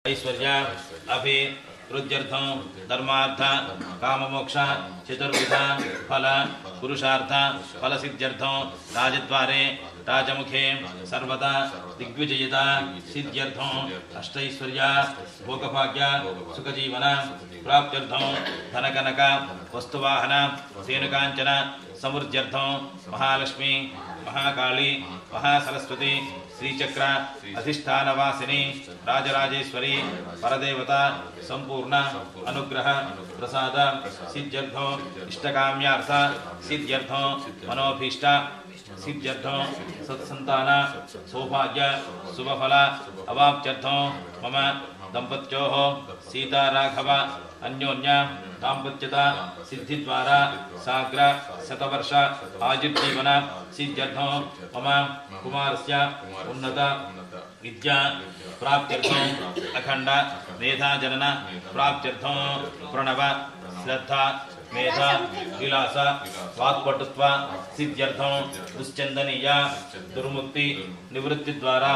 ऐश्वर्य अभि रुद्यर्थं धर्मार्थ काममोक्ष चतुर्विध फल पुरुषार्थ फलसिद्ध्यर्थं राजद्वारे राजमुखे सर्वदा दिग्विजयता सिद्ध्यर्थं अष्टैश्वर्य भोगभाग्य सुखजीवन प्राप्त्यर्थं धनकनक वस्तुवाहन सेनुकांचन समृद्ध्यर्थं महालक्ष्मी महाकाली महासरस्वती श्रीचक्र अधिष्ठानवासिनी राजराजेश्वरी परदेवता संपूर्ण अनुग्रह प्रसाद सिद्ध्यर्थो इष्टकाम्यार्थ सिद्ध्यर्थो मनोभीष्ट सिद्ध्यर्थो सत्संतान सौभाग्य शुभफल अवाप्त्यर्थो मम दंपत्योः सीता राघव अन्योन्य दाम्पत्यता सिद्धिद्वारा साग्र शतवर्ष आयुर्जीवन सिद्ध्यर्थो मम कुमारस्य उन्नत विद्या प्राप्त्यर्थो अखंड मेधाजनन प्राप्त्यर्थो प्रणव श्रद्धा मेधा विलास वाक्पटुत्व सिद्ध्यर्थो दुश्चंदनीय दुर्मुक्ति निवृत्ति द्वारा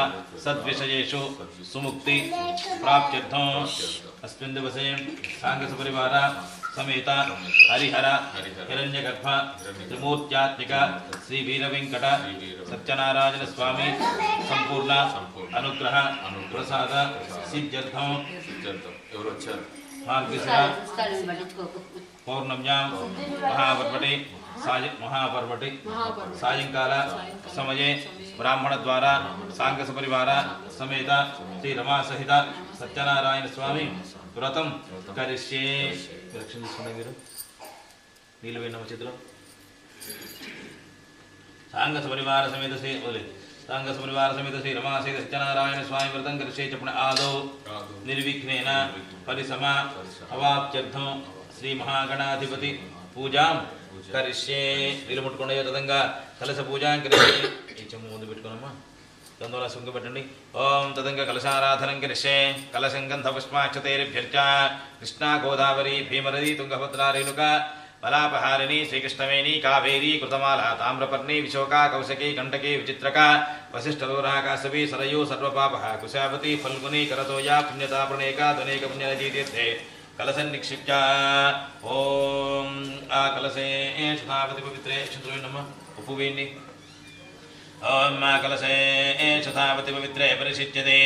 सद्विषयेषु सुमुक्ति प्राप्त्यर्थो अस्मिन् दिवसे सांघ सपरिवार समेत हरिहर हिरण्यगर्भ त्रिमूर्त्यात्मिक श्री वीरवेंकट सत्यनारायण स्वामी संपूर्ण अनुग्रह प्रसाद सिद्ध्यर्थो मार्गशिर पौर्णम्यां महापर्वटि सायंकाल समये ब्राह्मण द्वारा सांघ सपरिवार समेत श्री रमा सहित सत्यनारायण स्वामी व्रतं करिष्ये रक्षण नीलवेण चित्र सांघ सपरिवार समेत से सांघ सपरिवार समेत श्री रमा सहित सत्यनारायण स्वामी व्रतं करिष्ये च पुनः आदौ निर्विघ्नेन परिसमा अवाप्त्यर्थं श्री महागणाधिपति पूजा करिष्ये नीलु मुट्टुकोंडे तदंगा कलश पूजा करिष्ये ई చెమ్ము ముందు పెట్టుకోనమ్మా దండోలా సుంగ పెట్టండి ఓం తదంగ కలశారాధనం కరిష్యే కలశం గంధ పుష్పాక్షతైర్భ్యర్చ కృష్ణా గోదావరి భీమనది తుంగభద్రా రేణుకా బలాపహారిణి శ్రీకృష్ణవేణి కావేరీ కృతమాలా తామ్రపర్ణి విశోకా కౌశకీ కంటకీ విచిత్రకా వశిష్ఠదూరా కాశవీ సరయూ సర్వపాపః కుశావతి ఫల్గుని కరతోయా పుణ్యతా ప్రణేకా ధనేక పుణ్యనదీ తీర్థే कलशं निक्षिप्य ओम आ कलशे शुद्धावति पवित्रे चंद्रोय नमः उपवेन्नि ओम आ कलशे शुद्धावति पवित्रे परिशिच्यते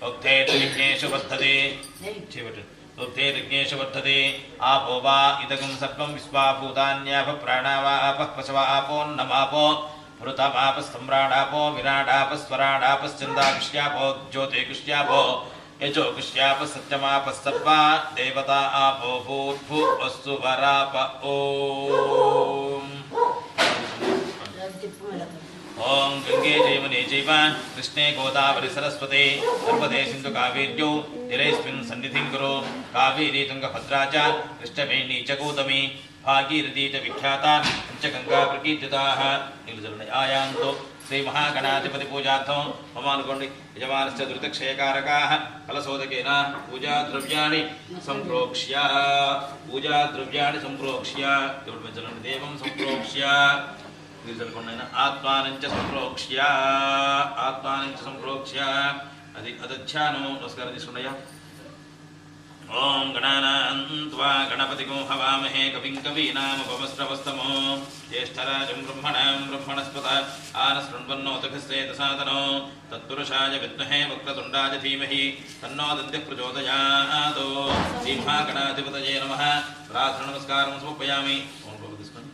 उक्ते विघ्नेषु वर्धते उक्ते विघ्नेषु वर्धते आपो वा इदगं सर्वं विश्वाभूतान्याप प्राणावापः पशवापोन्नमापो मृतमापस्तम्राडापो विराडापस्वराडापश्चन्दाकुष्यापो ज्योतिकुष्यापो यजो कुष्याप सत्यमाप सर्वा देवता आपो भूर्भुवस्सु वराप ओम ओम गंगे जयमुने चैव कृष्णे गोदावरी सरस्वती नर्मदे सिन्धु कावेर्यौ जलेऽस्मिन् सन्निधिं कुरु कावेरी तुङ्गभद्रा च कृष्णवेणी च गौतमी भागीरथी च विख्याता पञ्चगङ्गा प्रकीर्तिताः आयान्तु श्री महागणाधिपति पूजार्थं ममानुकोण्डि यजमानस्य दुरितक्षयकारकाः कलशोदकेन पूजाद्रव्याणि सम्प्रोक्ष्य देवं सम्प्रोक्ष्य आत्मानं च सम्प्रोक्ष्य अदध्यानो नमस्कार తీసుకున్నయ్యా ओम गणानान्त्वा गणपतिगो हवामहे कविं कवीनामुपमस्रवस्तमो ज्येष्ठराजं ब्रह्मणां ब्रह्मणस्पत आनशृण्वन्नोतभिस्सेदसादनो तत्पुरुषाय विद्महे वक्रतुण्डाय धीमहि तन्नो दन्त्यः प्रचोदयात् श्रीमहागणाधिपतये नमः प्रार्थना नमस्कारं समर्पयामि ओम बाबू తీసుకొని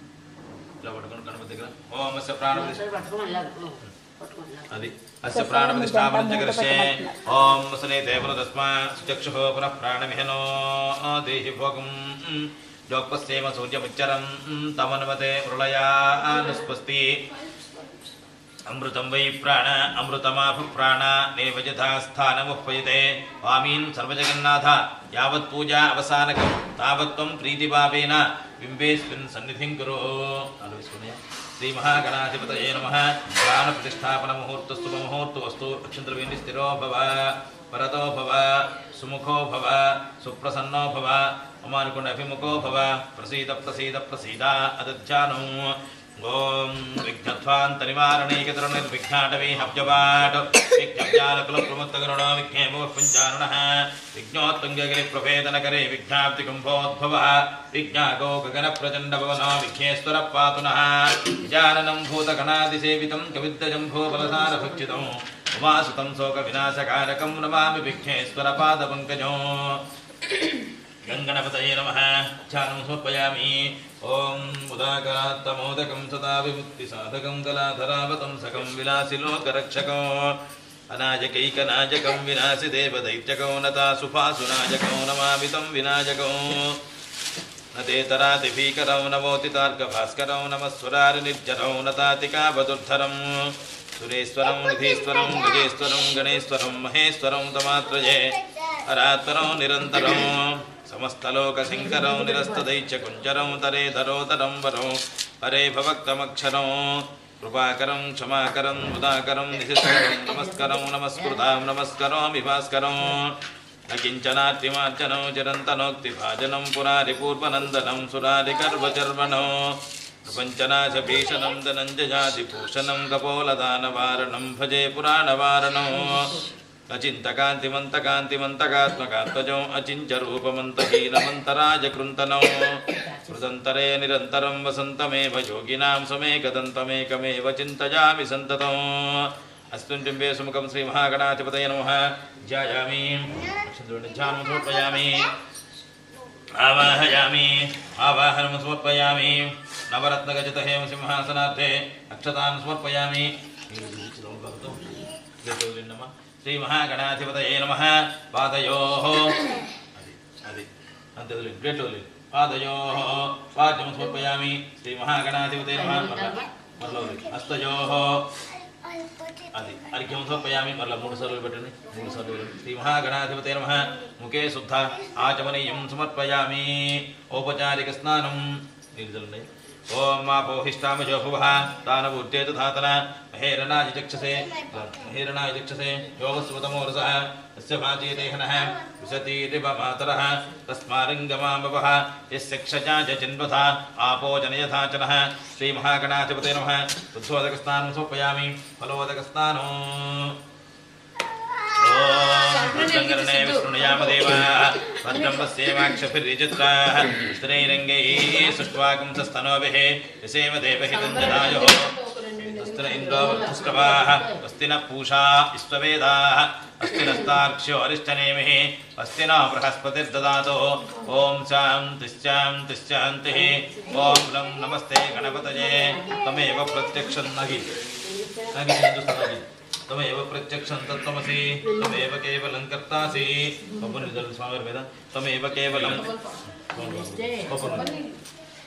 ఇలా పట్టుకొని గణపతి దగ్గర ఓం అస్య ప్రాణప్రతిష్ఠ अदि अस्य प्राणप्रतिष्ठापनं च करिष्ये ओम सनेते पुनस्तस्मा सुचक्षुः पुनः प्राणमिहनो देहि भोगं जोक्पस्येम सूर्यमुच्चरं तमन्वते मृळयानुस्पस्ति अमृतं वै प्राण अमृतमाप प्राण नेव यथा स्थानमुपयते वामीन् सर्वजगन्नाथ यावत् पूजा अवसानकं तावत् त्वं प्रीतिभावेन बिम्बेऽस्मिन् सन्निधिं कुरु श्री महागणाधिपतये नमः प्राण प्रतिष्ठापन मुहूर्तस्तु मुहूर्तवस्तु अक्षंद्रवेणी स्थिरो भव परतो भव सुमुखो भव सुप्रसन्नो भव ममानुकुण्ड अभिमुखो भव प्रसीद प्रसीद प्रसीद अदध्यानो ఓం విఘ్నధ్వాంతనివారణైకతరుణిర్విఘ్నాటవీ హబ్జపాట్ విఘ్నవ్యాలకులప్రముత్తగరుణ విఘ్నేమో పంచారుణః విఘ్నోత్తుంగగిరిప్రభేదనకరే విఘ్నాబ్దికుంభోద్భవః విఘ్నాగో గగనప్రచండభవనో విఘ్నేశ్వర పాతునః గజాననం భూతగణాదిసేవితం కవిద్దజంభూఫలసారభక్షితం ఉమాసుతం శోకవినాశకారకం నమామి విఘ్నేశ్వర పాదపంకజం గంగణపతయే నమః ధ్యానం సమర్పయామి. ఓం ఉదాకరాత్తమోదకం సదా విముక్తిసాధకం కళాధరావతంసకం విలాసిలోకరక్షకం అనాజకైకనాజకం వినాశి దేవదైత్యకం నతాసుపాసునాజకం నమామితం వినాజకం నతేతరాతిభీకరం నవోతితార్కభాస్కరం నమస్వరారి నిర్జరం నతాతికావదుర్ధరం సురేశ్వరం నిధీశ్వరం గజేశ్వరం గణేశ్వరం మహేశ్వరం తమాత్రజే హరాత్వరం నిరంతరం సమస్తలోకశంకరం నిరస్తదైత్యకుంజరం తరేధరోతరం వరం హరే భవక్తమక్షరం కృపాకరం క్షమాకరం ఉదాకరం నిశిస్కరం నమస్కరం నమస్కృతాం నమస్కరోమి భాస్కరం అకించనాత్రిమార్జనం చిరంతనోక్తిభాజనం పురారిపూర్వనందనం సురారికర్వచర్వణం ప్రపంచనాశభీషణం ధనంజయాతిభూషణం కపోలదానవారణం భజే పురాణవారణం అచింతకాంతిమంతకాంతిమంతకాత్మకాత్మజం అచించరూపమంతహీనమంతరాజకృంతనం హృదంతరే నిరంతరం వసంతమేవ యోగినాం సమేకదంతమేకమేవ చింతయామి సంతతం. అస్మిన్బింబే సుముఖం శ్రీమహాగణాధిపతయే నమః. ధ్యాయామి ధ్యానం సమర్పయామి. ఆవాహయామి ఆవాహనం సమర్పయామి. నవరత్నగజత హేమ సింహాసనార్థే అక్షతాన్ సమర్పయామి. శ్రీ మహాగణాధిపతయే నమః. పాదయోః అది అంతే గ్రేట్ పాదయోః పాద్యం సమర్పయామి. శ్రీ మహాగణాధిపతయే నమః. హస్తయోః అది అర్ఘ్యం సమర్పయామి. మరలా 3 సార్లు పెట్టండి. 3 సార్లు శ్రీ మహాగణాధిపతయే నమః. ముఖే శుద్ధ ఆచమనీయం సమర్పయామి. ఔపచారిక స్నానం నీళ్ళు. ఓం మాపోహిష్టామజో భువః తానవూర్జేత ధాతన మహేరణాయ చక్షసే యోగస్వతమోరసః యస్య భాజేదేహనః విశతీరివ మాతరః తస్మారింగమామవః యస్య క్షజాజ జన్వథ ఆపోజనయథాచనః. శ్రీ మహాగణాధిపతయే నమః. శుద్ధోదక స్నానం సమర్పయామి. ఫలోదక స్నానం. భద్రంకర్ణే విష్ణుయామదేవాः భద్రం పశ్యేమాక్షభిర్యజత్రాः స్థిరైరంగైः సుష్వాగుంసస్తనోభిः యసేమ దేవహిतं జదాయుः అస్తిన ఇంద్రో వృద్ధశ్రవాः అస్తిన పూషా విశ్వవేదాः అస్తినస్తార్క్ష్యో అరిష్టనేమిः అస్తిన బృహస్పతిర్దదాతు. ఓం శాంతిశ్శాంతిశ్శాంతిः. ఓం లం నమస్తే గణపతయే. తమేవ ప్రత్యక్షం నగి తమేవ ప్రత్యక్షం తత్వమసి తమేవ కేవలం కర్తాసి. స్వామి మీద తమేవ కేవలం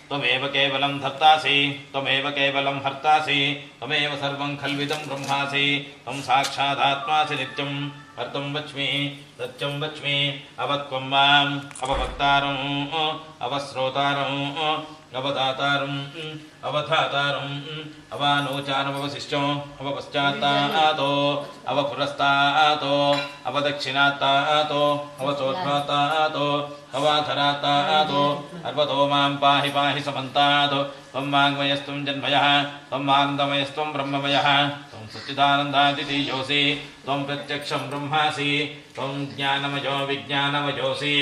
త్వమేవ కేవలం ధర్తాసి త్వమేవ కేవలం హర్తాసి త్వమేవ సర్వం ఖల్విదం బ్రహ్మాసి త్వం సాక్షాదాత్మాసి నిత్యం హర్తం వచ్మి సత్యం వచ్మి. అవత్వం మాం అవభక్తారం అవశ్రోతారం అవధాతారం అవధాతారం అవానోచానమవశిష్టం అవపశ్చాత్తాతో అవపురస్తాతో అవదక్షిణాత్తాతో అవచోత్పాతాతో అవాధరాత్తాతో అర్వతో మాం పాహి పాహి సమంతాత్. త్వం వాంగ్మయస్త్వం జన్మయః త్వం ఆనందమయస్త్వం బ్రహ్మమయః త్వం సచ్చిదానందాదితీయోసి త్వం ప్రత్యక్షం బ్రహ్మాసి త్వం జ్ఞానమయో విజ్ఞానమయోసి.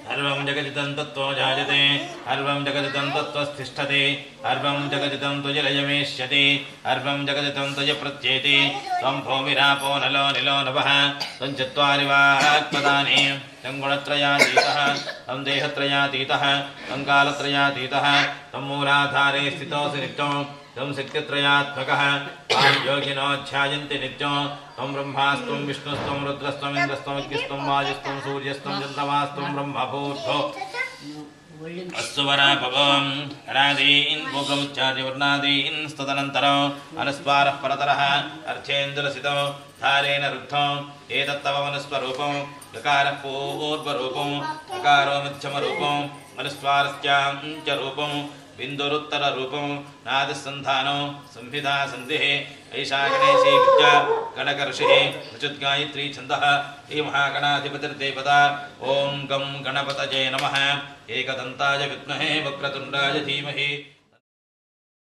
సర్వం జగదిదం తత్తో జాయతే సర్వం జగదిదం తత్వస్థిష్టతే సర్వం జగదిదం త్వజలయమేష్యతి సర్వం జగదిదం త్వజ ప్రత్యేతి. త్వం భూమిరాపో నలో నిలో నభః త్వం చత్వారి వాక్పదాని త్వం గుణత్రయాతీతః త్వం దేహత్రయాతీతః త్వం కాలత్రయాతీతః త్వం మూలాధారే స్థితోసి నిత్యం త్వం శక్తిత్రయాత్మకः మాం యోగినో ధ్యాయంతి నిత్యం. త్వం బ్రహ్మాస్త్వం విష్ణుస్త్వం రుద్రస్త్వం ఇంద్రస్త్వం అగ్నిస్త్వం వాయుస్త్వం సూర్యస్త్వం చంద్రమాస్త్వం బ్రహ్మభూతో. అస్సువరాపవం అనాదీన్ భూగముచ్చార్యవర్ణాదీన్ స్తదనంతరం అనుస్వారః పరతరః అర్థేంద్రసితో ధారేణ రుద్ధం. ఏతత్తవ మనుస్వరూపం యకారః పూర్వరూపం యకారో మధ్యమరూపం అనుస్వారస్యాం చ రూపం బిందురుత్తర రూపం నాదసంధానం సంహితా సంధిః. ఐషా గణేశీ విద్యా గణకర్షిః రుచుద్గాయత్రీ ఛందః. శ్రీ మహాగణాధిపతిర్దేవతా. ఓం గం గణపతయే నమః. ఏకదంతాయ విద్మహే వక్రతుండాయ ధీమహి